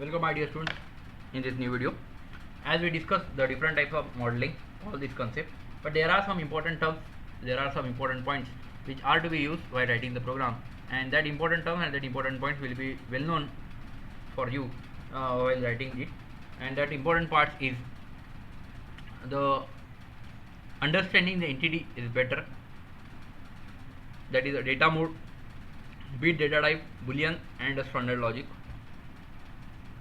Welcome my dear students in this new video. As we discuss the different types of modeling, all these concepts, but there are some important terms, there are some important points which are to be used while writing the program, and that important term and that important points will be well known for you while writing it. And that important part is the understanding the entity is better, that is a data mode, bit data type, boolean and a standard logic.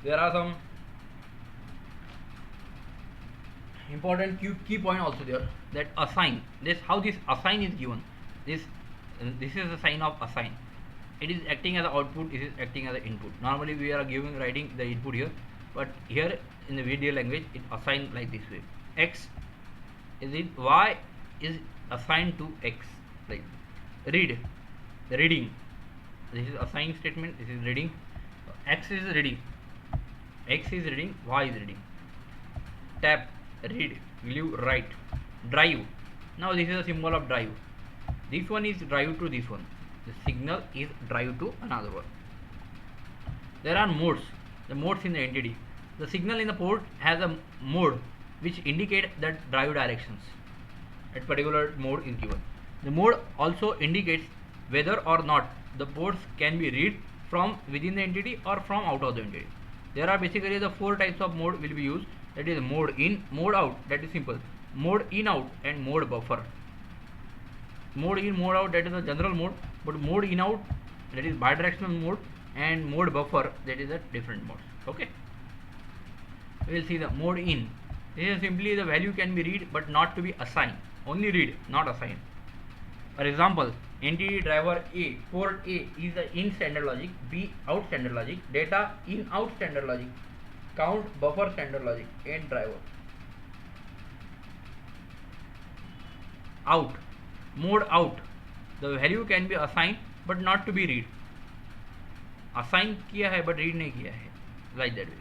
There are some important key point also there, that assign, this how this assign is given. This is the sign of assign. It is acting as an output, it is acting as an input. Normally we are writing the input here, but here in the VDL language it assigned like this way. X is it, Y is assigned to X, like reading. This is assign statement, this is reading. X is reading, X is reading, Y is reading. Tap, read, glue, write. Drive. Now this is a symbol of drive. This one is drive to this one. The signal is drive to another one. There are modes. The modes in the entity. The signal in the port has a mode which indicate that drive directions. A particular mode is given. The mode also indicates whether or not the ports can be read from within the entity or from out of the entity. There are basically the four types of mode will be used. That is mode in, mode out, that is simple. Mode in out and mode buffer. Mode in, mode out, that is the general mode, but mode in out, that is bidirectional mode, and mode buffer, that is a different mode. Okay, we will see the mode in. This is simply the value can be read but not to be assigned. Only read, not assign. For example, entity driver A, port A is the in standard logic, B out standard logic, data in out standard logic, count buffer standard logic, and driver. Out, mode out, the value can be assigned but not to be read. Assign किया है but read नहीं किया है, like that way.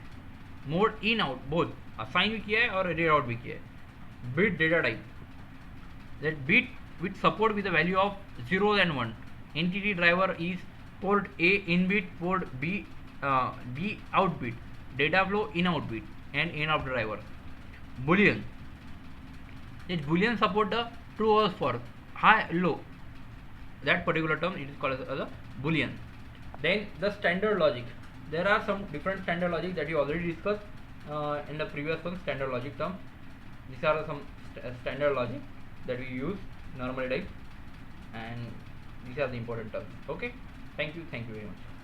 Mode in out, both assign भी किया है और read out भी किया है. Bit data type, that bit with support with the value of 0s and 1. Entity driver is port A in bit, port B out bit, data flow in out bit, and in out driver. Boolean, this boolean support the true or false, high, low. That particular term it is called as a boolean. Then the standard logic. There are some different standard logic that you already discussed in the previous one. Standard logic term. These are some standard logic that we use normally type, and these are the important terms. Okay, thank you very much.